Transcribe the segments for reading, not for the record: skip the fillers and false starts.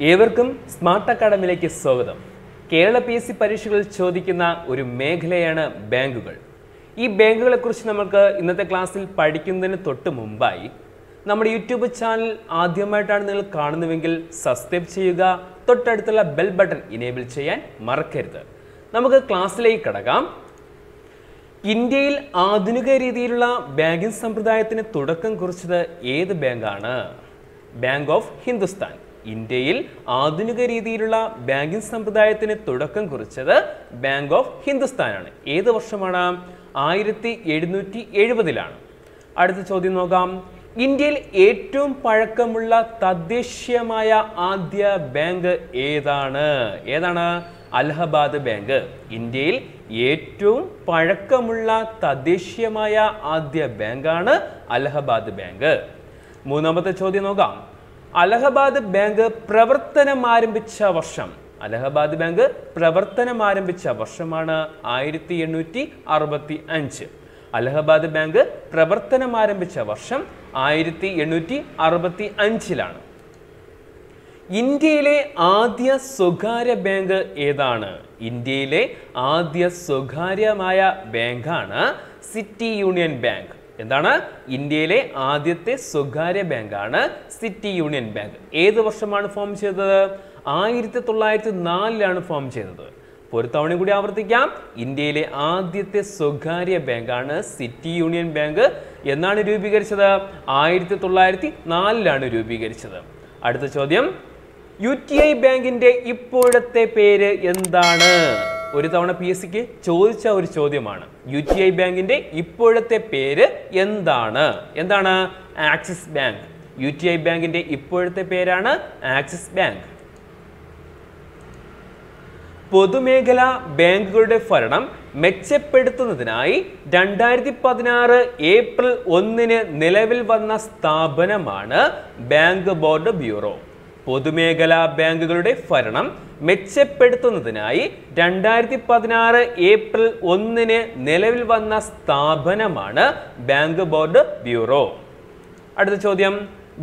ഏവർക്കും സ്മാർട്ട് അക്കാഡമിയിലേക്ക് സ്വാഗതം. കേരള PSC പരീക്ഷകളിൽ ചോദിക്കുന്ന ഒരു മേഖലയാണ് ബാങ്കുകൾ. ഈ ബാങ്കുകളെ കുറിച്ച് നമുക്ക് ഇന്നത്തെ ക്ലാസ്സിൽ പഠിക്കുന്നതിന് തൊട്ട് മുമ്പായി നമ്മുടെ യൂട്യൂബ് ചാനൽ ആദ്യമായിട്ടാണ് നിങ്ങൾ കാണുന്നുവെങ്കിൽ സബ്സ്ക്രൈബ് ചെയ്യുക, തൊട്ടടുത്തുള്ള ബെൽ ബട്ടൺ ഇനേബിൾ ചെയ്യാൻ മറക്കരുത്. നമുക്ക് ക്ലാസ്സിലേക്ക് കടക്കാം. ഇന്ത്യയിൽ ആധുനിക രീതിയിലുള്ള ബാങ്കിംഗ് സമ്പ്രദായത്തിന് തുടക്കം കുറിച്ചത് ഏത് ബാങ്കാണ്? Bank of Hindustan. ഇന്ത്യയിൽ ആധുനിക രീതിയിലുള്ള ബാങ്കിംഗ് സമ്പ്രദായത്തിന് തുടക്കം കുറിച്ചത് ബാങ്ക് ഓഫ് ഹിന്ദുസ്ഥാനാണ്. ഏത് വർഷമാണ്? 1770-ലാണ്. അടുത്ത ചോദ്യം നോക്കാം. ഇന്ത്യയിൽ ഏറ്റവും പഴക്കമുള്ള തദ്ദേശീയമായ ആദ്യ ബാങ്ക് ഏതാണ്? അലഹബാദ് ബാങ്ക്. ഇന്ത്യയിൽ ഏറ്റവും പഴക്കമുള്ള തദ്ദേശീയമായ ആദ്യ ബാങ്കാണ് അലഹബാദ് ബാങ്ക്. മൂന്നാമത്തെ ചോദ്യം നോക്കാം. അലഹബാദ് ബാങ്ക് പ്രവർത്തനം ആരംഭിച്ച വർഷം? അലഹബാദ് ബാങ്ക് പ്രവർത്തനം ആരംഭിച്ച വർഷമാണ് 1865. അലഹബാദ് ബാങ്ക് പ്രവർത്തനം ആരംഭിച്ച വർഷം 1865-ലാണ്. ഇന്ത്യയിലെ ആദ്യ സ്വകാര്യ ബാങ്ക് ഏതാണ്? ഇന്ത്യയിലെ ആദ്യ സ്വകാര്യമായ ബാങ്കാണ് സിറ്റി യൂണിയൻ ബാങ്ക്. എന്താണ്? ഇന്ത്യയിലെ ആദ്യത്തെ സ്വകാര്യ ബാങ്കാണ് സിറ്റി യൂണിയൻ ബാങ്ക്. ഏത് വർഷമാണ് ഫോം ചെയ്തത്? 1904-ലാണ് ഫോം ചെയ്തത്. ഒരു തവണ കൂടി ആവർത്തിക്കാം. ഇന്ത്യയിലെ ആദ്യത്തെ സ്വകാര്യ ബാങ്കാണ് സിറ്റി യൂണിയൻ ബാങ്ക്. എന്നാണ് രൂപീകരിച്ചത്? 1904-ലാണ് രൂപീകരിച്ചത്. അടുത്ത ചോദ്യം. UTI ബാങ്കിന്റെ ഇപ്പോഴത്തെ പേര് എന്താണ്? ഒരു തവണ PSCക്ക് ചോദിച്ച ഒരു ചോദ്യമാണ്. UTI ബാങ്കിന്റെ ഇപ്പോഴത്തെ പേര് എന്താണ്? Axis bank. UTI ബാങ്കിന്റെ ഇപ്പോഴത്തെ പേരാണ് ആക്സിസ് ബാങ്ക്. പൊതുമേഖലാ ബാങ്കുകളുടെ ഭരണം മെച്ചപ്പെടുത്തുന്നതിനായി 2016 ഏപ്രിൽ 1 നിലവിൽ വന്ന സ്ഥാപനമാണ് ബാങ്ക് ബോർഡ് ബ്യൂറോ. പൊതുമേഖലാ ബാങ്കുകളുടെ ഭരണം മെച്ചപ്പെടുത്തുന്നതിനായി 2016 ഏപ്രിൽ 1 നിലവിൽ വന്ന സ്ഥാപനമാണ് ബാങ്ക് ബോർഡ് ബ്യൂറോ. അടുത്ത ചോദ്യം.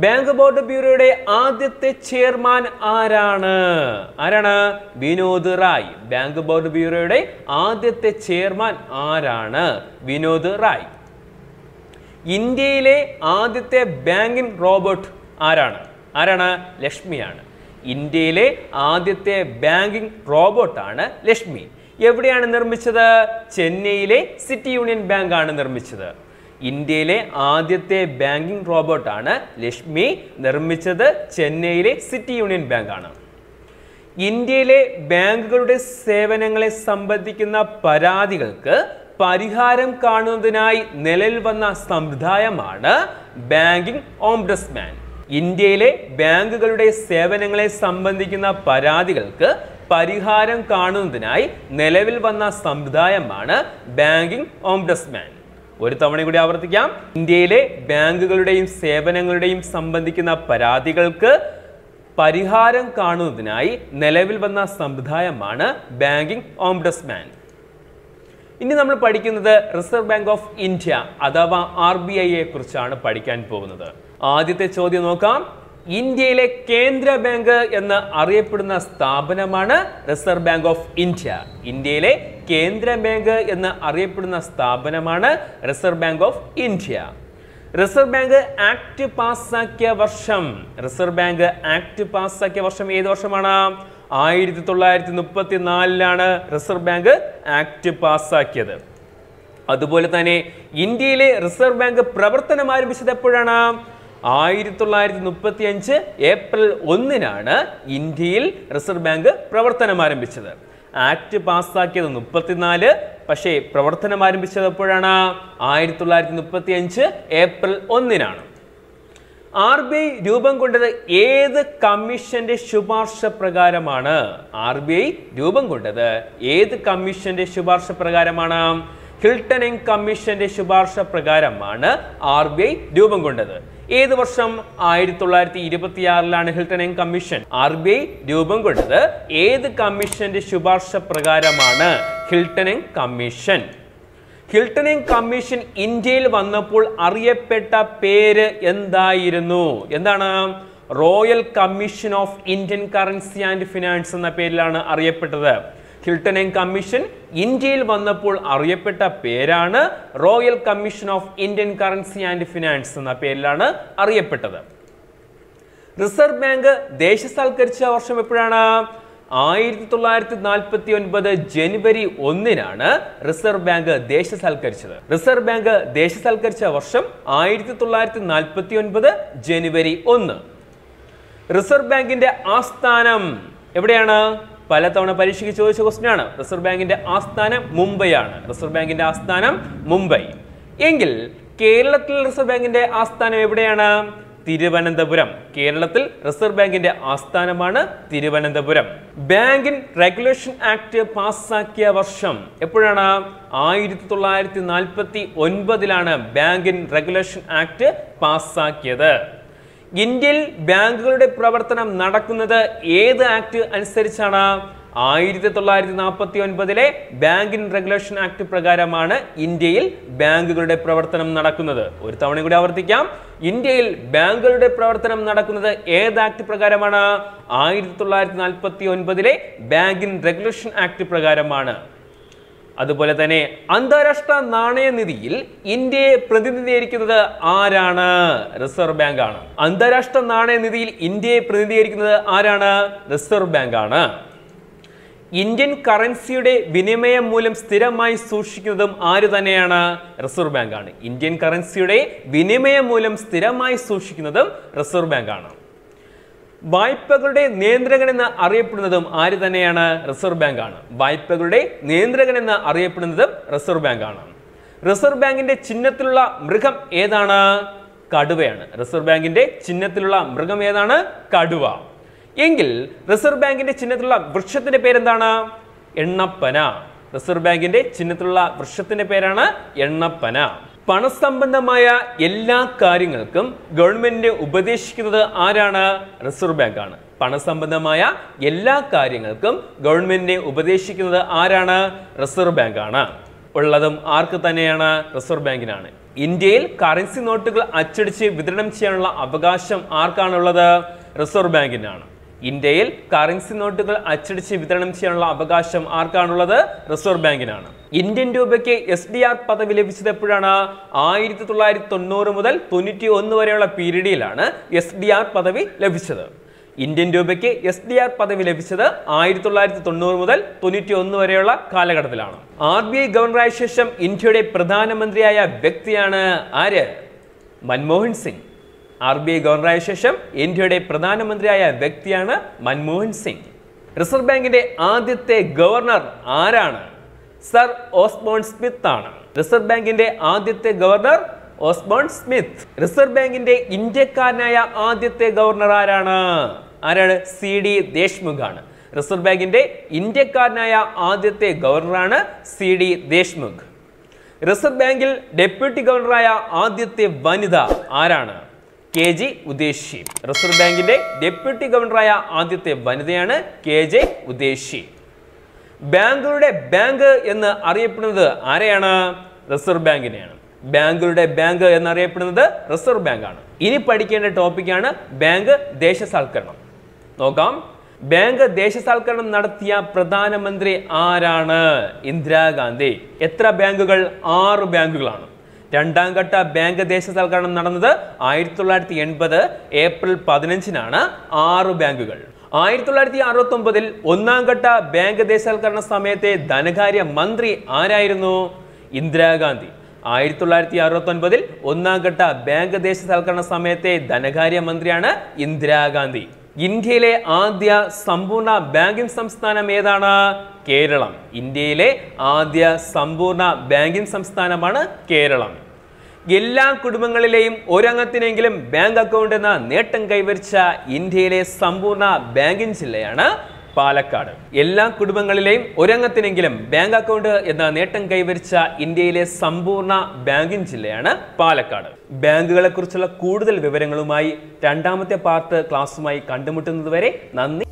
ബാങ്ക് ബോർഡ് ബ്യൂറോയുടെ ആദ്യത്തെ ചെയർമാൻ ആരാണ്? വിനോദ് റായ്. ബാങ്ക് ബോർഡ് ബ്യൂറോയുടെ ആദ്യത്തെ ചെയർമാൻ ആരാണ്? വിനോദ് റായ്. ഇന്ത്യയിലെ ആദ്യത്തെ ബാങ്കിംഗ് റോബോട്ട് ആരാണ്? ലക്ഷ്മിയാണ്. ഇന്ത്യയിലെ ആദ്യത്തെ ബാങ്കിംഗ് റോബോട്ടാണ് ലക്ഷ്മി. എവിടെയാണ് നിർമ്മിച്ചത്? ചെന്നൈയിലെ സിറ്റി യൂണിയൻ ബാങ്ക് ആണ് നിർമ്മിച്ചത്. ഇന്ത്യയിലെ ആദ്യത്തെ ബാങ്കിംഗ് റോബോട്ടാണ് ലക്ഷ്മി. നിർമ്മിച്ചത് ചെന്നൈയിലെ സിറ്റി യൂണിയൻ ബാങ്ക് ആണ്. ഇന്ത്യയിലെ ബാങ്കുകളുടെ സേവനങ്ങളെ സംബന്ധിക്കുന്ന പരാതികൾക്ക് പരിഹാരം കാണുന്നതിനായി നിലവിൽ വന്ന സമ്പ്രദായമാണ് ബാങ്കിംഗ് ഓംബുഡ്സ്മാൻ. ഇന്ത്യയിലെ ബാങ്കുകളുടെ സേവനങ്ങളെ സംബന്ധിക്കുന്ന പരാതികൾക്ക് പരിഹാരം കാണുന്നതിനായി നിലവിൽ വന്ന സമ്പ്രദായമാണ് ബാങ്കിംഗ് ഓംബുഡ്സ്മാൻ. ഒരു തവണ കൂടി ആവർത്തിക്കാം. ഇന്ത്യയിലെ ബാങ്കുകളുടെയും സേവനങ്ങളുടെയും സംബന്ധിക്കുന്ന പരാതികൾക്ക് പരിഹാരം കാണുന്നതിനായി നിലവിൽ വന്ന സമ്പ്രദായമാണ് ബാങ്കിംഗ് ഓംബുഡ്സ്മാൻ. ഇനി നമ്മൾ പഠിക്കുന്നത് റിസർവ് ബാങ്ക് ഓഫ് ഇന്ത്യ അഥവാ RBIയെ കുറിച്ചാണ് പഠിക്കാൻ പോകുന്നത്. ആദ്യത്തെ ചോദ്യം നോക്കാം. ഇന്ത്യയിലെ കേന്ദ്ര ബാങ്ക് എന്ന് അറിയപ്പെടുന്ന സ്ഥാപനമാണ് റിസർവ് ബാങ്ക് ഓഫ് ഇന്ത്യ. ഇന്ത്യയിലെ കേന്ദ്ര ബാങ്ക് എന്ന് അറിയപ്പെടുന്ന സ്ഥാപനമാണ് reserve bank of India. Reserve bank act പാസ്സാക്കിയ വർഷം? റിസർവ് ബാങ്ക് ആക്ട് പാസ്സാക്കിയ വർഷം ഏത് വർഷമാണ്? 1934-ലാണ് റിസർവ് ബാങ്ക് ആക്ട് പാസ്സാക്കിയത്. അതുപോലെ തന്നെ ഇന്ത്യയിലെ റിസർവ് ബാങ്ക് പ്രവർത്തനം ആരംഭിച്ചത് എപ്പോഴാണ്? 1935 ഏപ്രിൽ 1-നാണ് ഇന്ത്യയിൽ റിസർവ് ബാങ്ക് പ്രവർത്തനം ആരംഭിച്ചത്. ആക്ട് പാസ്സാക്കിയത് 34, പക്ഷേ പ്രവർത്തനം ആരംഭിച്ചത് എപ്പോഴാണ്? 1935 ഏപ്രിൽ 1-നാണ്. RBI രൂപം കൊണ്ടത് ഏത് കമ്മീഷന്റെ ശുപാർശ പ്രകാരമാണ്? RBI രൂപം കൊണ്ടത് ഏത് കമ്മീഷന്റെ ശുപാർശ പ്രകാരമാണ്? ഹിൽട്ടൺ യങ് കമ്മീഷന്റെ ശുപാർശ പ്രകാരമാണ് RBI രൂപം കൊണ്ടത്. ഏത് വർഷം? 1926-ലാണ് ഹിൽട്ടൺ യങ് കമ്മീഷൻ. RBI രൂപം കൊണ്ടത് ഏത് കമ്മീഷന്റെ ശുപാർശ പ്രകാരമാണ്? Hilton young commission. Hilton young commission ഇന്ത്യയിൽ വന്നപ്പോൾ അറിയപ്പെട്ട പേര് എന്തായിരുന്നു? Royal commission of Indian currency and finance എന്ന പേരിലാണ് അറിയപ്പെട്ടത്. ഹിൽട്ടൺ ആൻഡ് കമ്മീഷൻ ഇന്ത്യയിൽ വന്നപ്പോൾ അറിയപ്പെട്ട പേരാണ് royal commission of Indian currency and finance എന്ന പേരിലാണ് അറിയപ്പെട്ടത്. റിസർവ് ബാങ്ക് ദേശസാൽക്കരിച്ച വർഷം എപ്പോഴാണ്? 1949 ജനുവരി 1 റിസർവ് ബാങ്ക് ദേശസാൽക്കരിച്ചത്. റിസർവ് ബാങ്ക് ദേശസാൽക്കരിച്ച വർഷം 1949 ജനുവരി 1. റിസർവ് ബാങ്കിന്റെ ആസ്ഥാനം എവിടെയാണ്? പലതവണ പരീക്ഷയ്ക്ക് ചോദിച്ച ക്വസ്റ്റ്യൻ ആണ്. റിസർവ് ബാങ്കിന്റെ ആസ്ഥാനം മുംബൈയാണ്. റിസർവ് ബാങ്കിന്റെ ആസ്ഥാനം മുംബൈ. എങ്കിൽ കേരളത്തിൽ റിസർവ് ബാങ്കിന്റെ ആസ്ഥാനം എവിടെയാണ്? തിരുവനന്തപുരം. കേരളത്തിൽ റിസർവ് ബാങ്കിന്റെ ആസ്ഥാനമാണ് തിരുവനന്തപുരം. ബാങ്കിൻ റെഗുലേഷൻ ആക്ട് പാസ്സാക്കിയ വർഷം എപ്പോഴാണ്? 1949 ബാങ്കിൻ റെഗുലേഷൻ ആക്ട് പാസ്സാക്കിയത്. ഇന്ത്യയിൽ ബാങ്കുകളുടെ പ്രവർത്തനം നടക്കുന്നത് ഏത് ആക്ട് അനുസരിച്ചാണ്? 1949 ബാങ്കിൻ റെഗുലേഷൻ ആക്ട് പ്രകാരമാണ് ഇന്ത്യയിൽ ബാങ്കുകളുടെ പ്രവർത്തനം നടക്കുന്നത്. ഒരു തവണ കൂടി ആവർത്തിക്കാം. ഇന്ത്യയിൽ ബാങ്കുകളുടെ പ്രവർത്തനം നടക്കുന്നത് ഏത് ആക്ട് പ്രകാരമാണ്? 1949 ബാങ്കിൻ റെഗുലേഷൻ ആക്ട് പ്രകാരമാണ്. അതുപോലെ തന്നെ അന്താരാഷ്ട്ര നാണയനിധിയിൽ ഇന്ത്യയെ പ്രതിനിധീകരിക്കുന്നത് ആരാണ്? റിസർവ് ബാങ്ക് ആണ്. അന്താരാഷ്ട്ര നാണയനിധിയിൽ ഇന്ത്യയെ പ്രതിനിധീകരിക്കുന്നത് ആരാണ്? റിസർവ് ബാങ്ക് ആണ്. ഇന്ത്യൻ കറൻസിയുടെ വിനിമയ മൂല്യം സ്ഥിരമായി സൂക്ഷിക്കുന്നതും ആര് തന്നെയാണ്? റിസർവ് ബാങ്ക് ആണ്. ഇന്ത്യൻ കറൻസിയുടെ വിനിമയ മൂല്യം സ്ഥിരമായി സൂക്ഷിക്കുന്നതും റിസർവ് ബാങ്ക് ആണ്. വായ്പകളുടെ നിയന്ത്രകൻ എന്ന് അറിയപ്പെടുന്നതും ആര് തന്നെയാണ്? റിസർവ് ബാങ്ക് ആണ്. വായ്പകളുടെ നിയന്ത്രകൻ എന്ന് അറിയപ്പെടുന്നതും റിസർവ് ബാങ്ക് ആണ്. റിസർവ് ബാങ്കിന്റെ ചിഹ്നത്തിലുള്ള മൃഗം ഏതാണ്? കടുവയാണ്. റിസർവ് ബാങ്കിന്റെ ചിഹ്നത്തിലുള്ള മൃഗം ഏതാണ്? കടുവ. എങ്കിൽ റിസർവ് ബാങ്കിന്റെ ചിഹ്നത്തിലുള്ള വൃക്ഷത്തിന്റെ പേരെന്താണ്? എണ്ണപ്പന. റിസർവ് ബാങ്കിന്റെ ചിഹ്നത്തിലുള്ള വൃക്ഷത്തിന്റെ പേരാണ് എണ്ണപ്പന. പണസംബന്ധമായ എല്ലാ കാര്യങ്ങൾക്കും ഗവൺമെന്റിനെ ഉപദേശിക്കുന്നത് ആരാണ്? റിസർവ് ബാങ്ക് ആണ്. പണസംബന്ധമായ എല്ലാ കാര്യങ്ങൾക്കും ഗവൺമെന്റിനെ ഉപദേശിക്കുന്നത് ആരാണ്? റിസർവ് ബാങ്ക് ആണ്. ഉള്ളതും ആർക്ക് തന്നെയാണ്? റിസർവ് ബാങ്കിനാണ്. ഇന്ത്യയിൽ കറൻസി നോട്ടുകൾ അച്ചടിച്ച് വിതരണം ചെയ്യാനുള്ള അവകാശം ആർക്കാണുള്ളത്? റിസർവ് ബാങ്കിനാണ്. ഇന്ത്യയിൽ കറൻസി നോട്ടുകൾ അച്ചടിച്ച് വിതരണം ചെയ്യാനുള്ള അവകാശം ആർക്കാണുള്ളത്? റിസർവ് ബാങ്കിനാണ്. ഇന്ത്യൻ രൂപയ്ക്ക് SDR പദവി ലഭിച്ചത് എപ്പോഴാണ്? 1990 മുതൽ 91 വരെയുള്ള പീരീഡിലാണ് SDR പദവി ലഭിച്ചത്. ഇന്ത്യൻ രൂപയ്ക്ക് SDR പദവി ലഭിച്ചത് 1990 മുതൽ 91 വരെയുള്ള കാലഘട്ടത്തിലാണ്. RBI ഗവർണറായ ശേഷം ഇന്ത്യയുടെ പ്രധാനമന്ത്രിയായ വ്യക്തിയാണ് ആര്? മൻമോഹൻ സിംഗ്. RBI ഗവർണറായ ശേഷം ഇന്ത്യയുടെ പ്രധാനമന്ത്രിയായ വ്യക്തിയാണ് മൻമോഹൻ സിംഗ്. റിസർവ് ബാങ്കിന്റെ ആദ്യത്തെ ഗവർണർ ആരാണ്? സർ ഓസ്ബോൺ സ്മിത്ത് ആണ്. റിസർവ് ബാങ്കിന്റെ ആദ്യത്തെ ഗവർണർ ഓസ്ബോൺ സ്മിത്ത്. റിസർവ് ബാങ്കിന്റെ ഇന്ത്യക്കാരനായ ആദ്യത്തെ ഗവർണർ ആരാണ്? CD ദേശ്മുഖ് ആണ്. റിസർവ് ബാങ്കിന്റെ ഇന്ത്യക്കാരനായ ആദ്യത്തെ ഗവർണറാണ് CD ദേശ്മുഖ്. റിസർവ് ബാങ്കിൽ ഡെപ്യൂട്ടി ഗവർണറായ ആദ്യത്തെ വനിത ആരാണ്? KG ഉദേശി. റിസർവ് ബാങ്കിന്റെ ഡെപ്യൂട്ടി ഗവർണറായ ആദ്യത്തെ വനിതയാണ് KG ഉദേശി. ബാങ്കുകളുടെ ബാങ്ക് എന്ന് അറിയപ്പെടുന്നത് ആരെയാണ്? റിസർവ് ബാങ്കിനെയാണ്. ബാങ്കുകളുടെ ബാങ്ക് എന്നറിയപ്പെടുന്നത് റിസർവ് ബാങ്ക് ആണ്. ഇനി പഠിക്കേണ്ട ടോപ്പിക്കാണ് ബാങ്ക് ദേശസാൽക്കരണം. നോക്കാം. ബാങ്ക് ദേശസാൽക്കരണം നടത്തിയ പ്രധാനമന്ത്രി ആരാണ്? ഇന്ദിരാഗാന്ധി. എത്ര ബാങ്കുകൾ? 6 ബാങ്കുകളാണ്. രണ്ടാം ഘട്ട ബാങ്ക് ദേശസാൽക്കരണം നടന്നത് 1980 ഏപ്രിൽ 15 6 ബാങ്കുകൾ. 1969 ഒന്നാം ഘട്ട ബാങ്ക് ദേശസാൽക്കരണ സമയത്തെ ധനകാര്യ മന്ത്രി ആരായിരുന്നു? ഇന്ദിരാഗാന്ധി. 1969 ഒന്നാം ഘട്ട ബാങ്ക് ദേശസാൽക്കരണ സമയത്തെ ധനകാര്യ മന്ത്രിയാണ് ഇന്ദിരാഗാന്ധി. ഇന്ത്യയിലെ ആദ്യ സമ്പൂർണ്ണ ബാങ്കിംഗ് സംസ്ഥാനം ഏതാണ്? കേരളം. ഇന്ത്യയിലെ ആദ്യ സമ്പൂർണ്ണ ബാങ്കിംഗ് സംസ്ഥാനമാണ് കേരളം. എല്ലാ കുടുംബങ്ങളിലെയും ഒരംഗത്തിനെങ്കിലും ബാങ്ക് അക്കൗണ്ട് എന്ന നേട്ടം കൈവരിച്ച ഇന്ത്യയിലെ സമ്പൂർണ്ണ ബാങ്കിംഗ് ജില്ലയാണ് പാലക്കാട്. എല്ലാ കുടുംബങ്ങളിലെയും ഒരംഗത്തിനെങ്കിലും ബാങ്ക് അക്കൗണ്ട് എന്ന നേട്ടം കൈവരിച്ച ഇന്ത്യയിലെ സമ്പൂർണ്ണ ബാങ്കിംഗ് ജില്ലയാണ് പാലക്കാട്. ബാങ്കുകളെ കുറിച്ചുള്ള കൂടുതൽ വിവരങ്ങളുമായി രണ്ടാമത്തെ പാർട്ട് ക്ലാസ്സുമായി കണ്ടുമുട്ടുന്നത് വരെ നന്ദി.